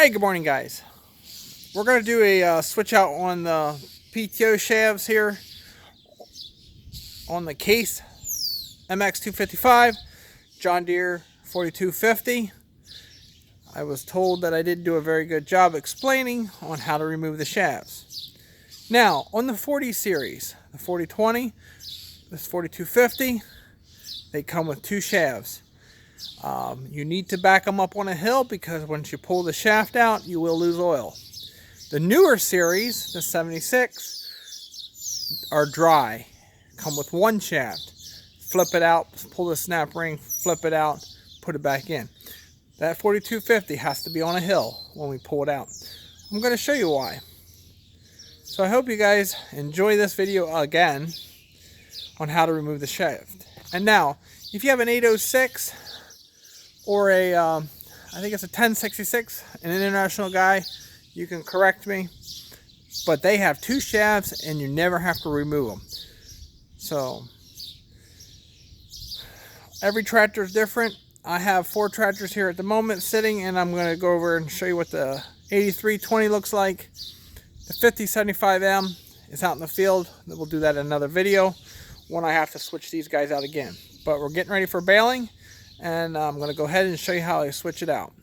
Hey, good morning, guys. We're going to do a switch out on the PTO shafts here on the Case mx255 John Deere 4250. I was told that I didn't do a very good job explaining on how to remove the shafts. Now, on the 40 series, the 4020, this 4250, they come with two shafts. You need to back them up on a hill because once you pull the shaft out, you will lose oil. The newer series, the 76, are dry. Come with one shaft. Flip it out, pull the snap ring, flip it out, put it back in. That 4250 has to be on a hill when we pull it out. I'm going to show you why. So I hope you guys enjoy this video again on how to remove the shaft. And now, if you have an 806 or a, I think it's a 1066, an international guy, you can correct me. But they have two shafts and you never have to remove them. So, every tractor is different. I have 4 tractors here at the moment sitting, and I'm going to go over and show you what the 8320 looks like. The 5075M is out in the field. We'll do that in another video when I have to switch these guys out again. But we're getting ready for baling, and I'm going to go ahead and show you how I switch it out.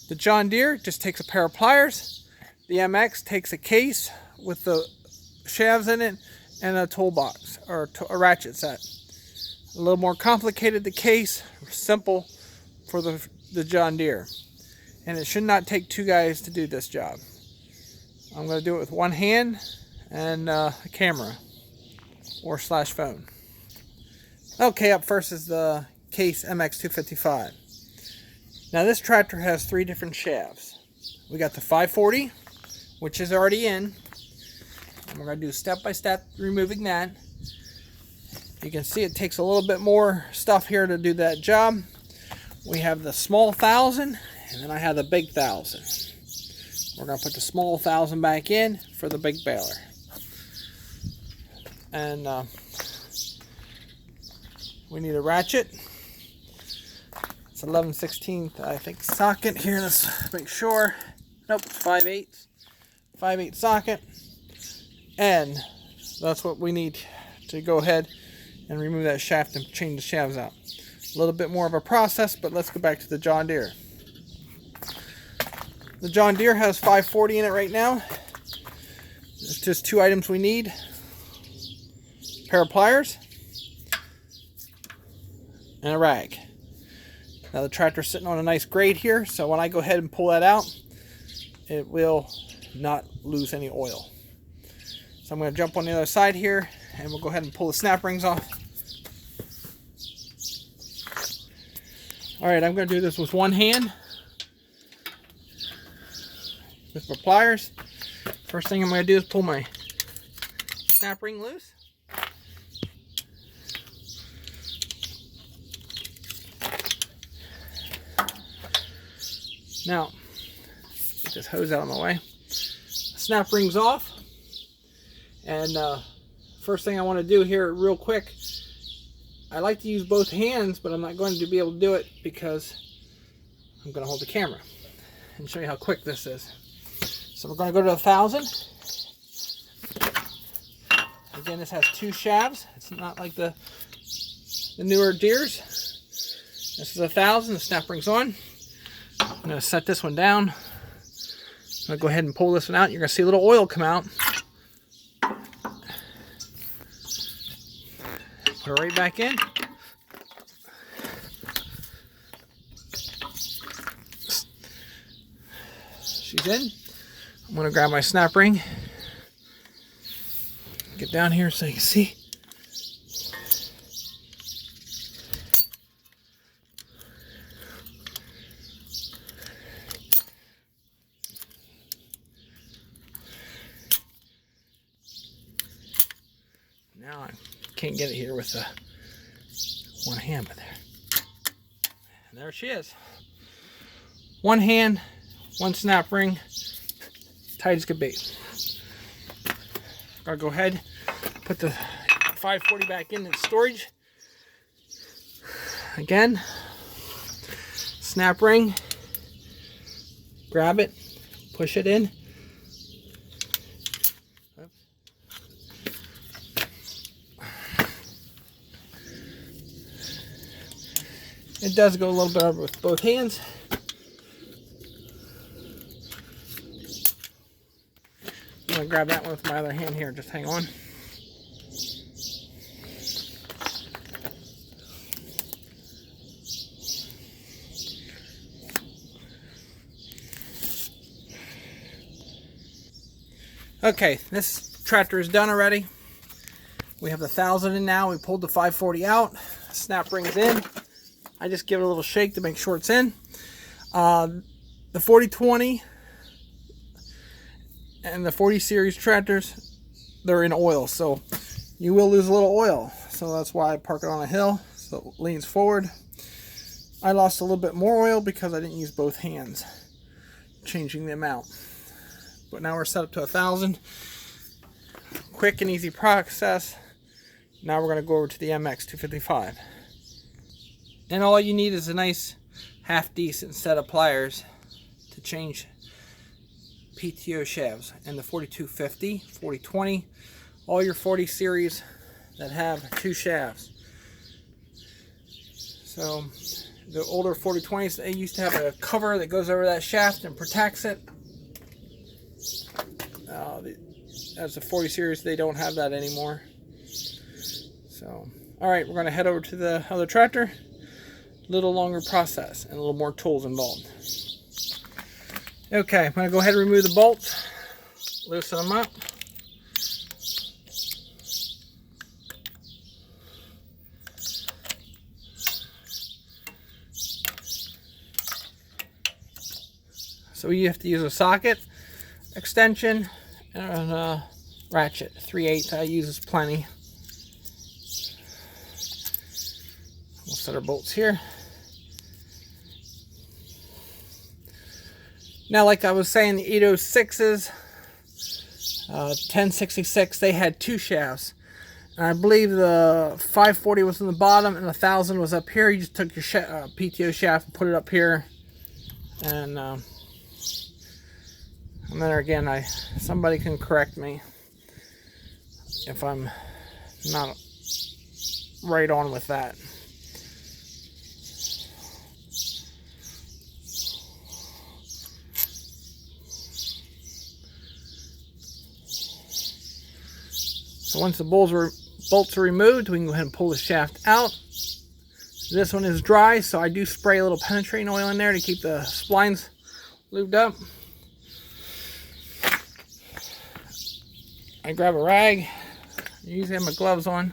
The John Deere just takes a pair of pliers. The MX takes a case with the shafts in it and a toolbox or a ratchet set. A little more complicated, the case, simple for the John Deere. And it should not take 2 guys to do this job. I'm going to do it with one hand and a camera or slash phone. Okay, up first is the Case mx255. Now this tractor has 3 different shafts. We got the 540, which is already in. And we're going to do step by step removing that. You can see it takes a little bit more stuff here to do that job. We have the small 1000, and then I have the big 1000. We're going to put the small 1000 back in for the big baler. And we need a ratchet. It's 11/16, I think, socket here. Let's make sure. Nope, 5/8. 5/8 socket. And that's what we need to go ahead and remove that shaft and change the shafts out. A little bit more of a process, but let's go back to the John Deere. The John Deere has 540 in it right now. There's just 2 items we need. A pair of pliers and a rag. Now the tractor's sitting on a nice grade here, so when I go ahead and pull that out, it will not lose any oil. So I'm going to jump on the other side here, and we'll go ahead and pull the snap rings off. Alright, I'm going to do this with one hand with my pliers. First thing I'm going to do is pull my snap ring loose. Now, get this hose out of my way. Snap rings off. And first thing I want to do here real quick, I like to use both hands, but I'm not going to be able to do it because I'm going to hold the camera and show you how quick this is. So we're going to go to 1000. Again, this has 2 shafts. It's not like the newer Deeres. This is 1000. The snap ring's on. I'm going to set this one down. I'm going to go ahead and pull this one out. You're going to see a little oil come out. Put her right back in. She's in. I'm going to grab my snap ring. Get down here so you can see. Now I can't get it here with one hand, but there. And there she is. One hand, one snap ring, tight as could be. Gotta go ahead, put the 540 back in its storage. Again, snap ring, grab it, push it in. It does go a little bit over with both hands. I'm going to grab that one with my other hand here. Just hang on. Okay, this tractor is done already. We have the 1000 in now. We pulled the 540 out. Snap ring's in. I just give it a little shake to make sure it's in. The 4020 and the 40 series tractors, they're in oil, so you will lose a little oil. So that's why I park it on a hill, so it leans forward. I lost a little bit more oil because I didn't use both hands, changing the amount. But now we're set up to 1000. Quick and easy process. Now we're going to go over to the mx255. And all you need is a nice half decent set of pliers to change PTO shafts. And the 4250, 4020, all your 40 series that have 2 shafts. So the older 4020s, they used to have a cover that goes over that shaft and protects it. As a 40 series, they don't have that anymore. So, all right, we're going to head over to the other tractor. Little longer process and a little more tools involved. Okay, I'm going to go ahead and remove the bolts, loosen them up. So you have to use a socket, extension, and a ratchet. 3/8 I use is plenty. We'll set our bolts here. Now, like I was saying, the 806s, 1066, they had 2 shafts. And I believe the 540 was in the bottom and the 1000 was up here. You just took your PTO shaft and put it up here. And then again, somebody can correct me if I'm not right on with that. So once the bolts are removed, we can go ahead and pull the shaft out. This one is dry, so I do spray a little penetrating oil in there to keep the splines lubed up. I grab a rag. I usually have my gloves on.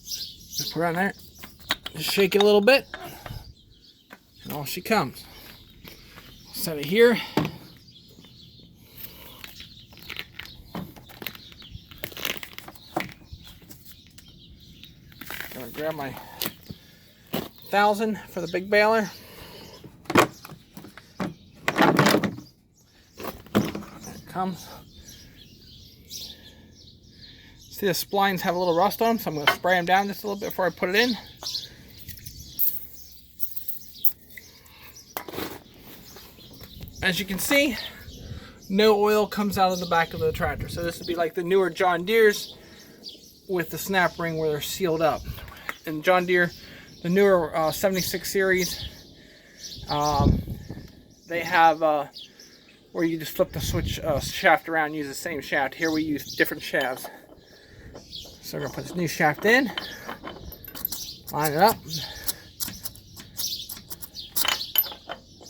Just put it on there. Just shake it a little bit. And off she comes. Set it here. Gonna grab my 1000 for the big baler. There it comes. See, the splines have a little rust on them, so I'm going to spray them down just a little bit before I put it in. As you can see, no oil comes out of the back of the tractor. So this would be like the newer John Deere's with the snap ring where they're sealed up. And John Deere, the newer 76 series, they have where you just flip the switch shaft around and use the same shaft. Here we use different shafts. So we're going to put this new shaft in, line it up,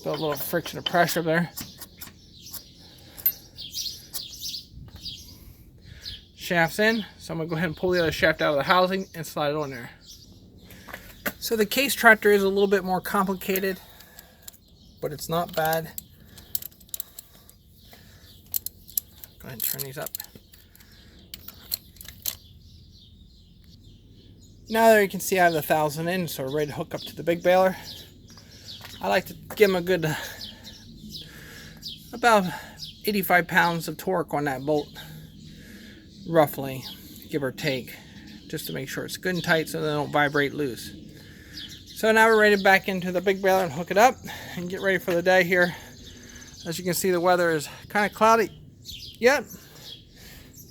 build a little friction and pressure there. Shaft's in, so I'm going to go ahead and pull the other shaft out of the housing and slide it on there. So the case tractor is a little bit more complicated, but it's not bad. Go ahead and turn these up. Now there you can see I have the 1000 in, so we're ready to hook up to the big baler. I like to give them a good about 85 pounds of torque on that bolt, roughly, give or take, just to make sure it's good and tight so they don't vibrate loose. So now we're ready to back into the big baler and hook it up and get ready for the day here. As you can see, the weather is kind of cloudy yet,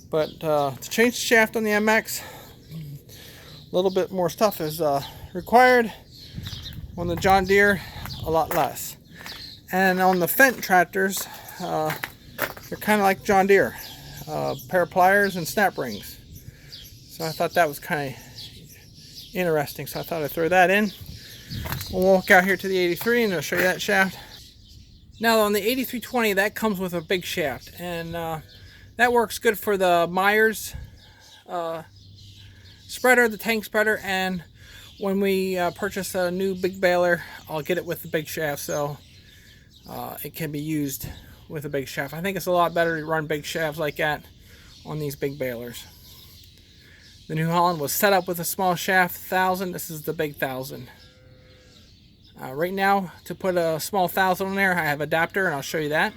but to change the shaft on the MX, a little bit more stuff is required. On the John Deere, a lot less. And on the Fendt tractors, they're kind of like John Deere, pair of pliers and snap rings. So I thought that was kind of interesting, so I thought I'd throw that in. We'll walk out here to the 83 and I'll show you that shaft. Now on the 8320, that comes with a big shaft, and that works good for the Myers spreader, the tank spreader, and when we purchase a new big baler, I'll get it with the big shaft, so it can be used with a big shaft. I think it's a lot better to run big shafts like that on these big balers. The New Holland was set up with a small shaft, 1000. This is the big 1000. Right now, to put a small 1000 on there, I have an adapter, and I'll show you that.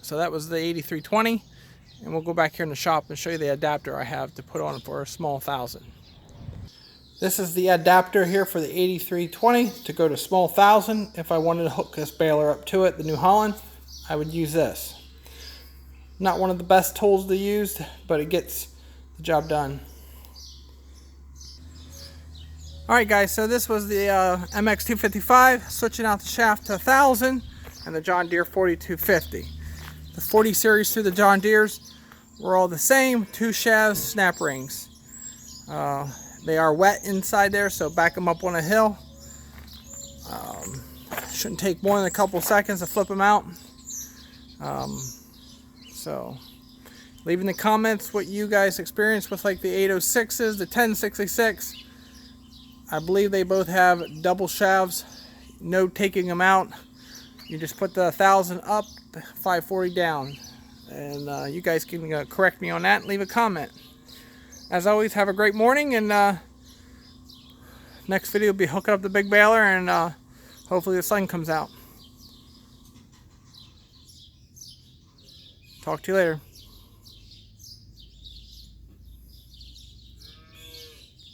So that was the 8320, and we'll go back here in the shop and show you the adapter I have to put on for a small 1000. This is the adapter here for the 8320 to go to small 1000. If I wanted to hook this baler up to it, the New Holland, I would use this. Not one of the best tools to use, but it gets the job done. Alright guys, so this was the mx255, switching out the shaft to 1000, and the John Deere 4250. The 40 series through the John Deeres were all the same, 2 shafts, snap rings. They are wet inside there, so back them up on a hill. Shouldn't take more than a couple seconds to flip them out. So leave in the comments what you guys experienced with like the 806s, the 1066. I believe they both have double shafts, no taking them out. You just put the 1000 up, 540 down. And you guys can correct me on that and leave a comment. As always, have a great morning, and next video will be hooking up the big baler, and hopefully the sun comes out. Talk to you later.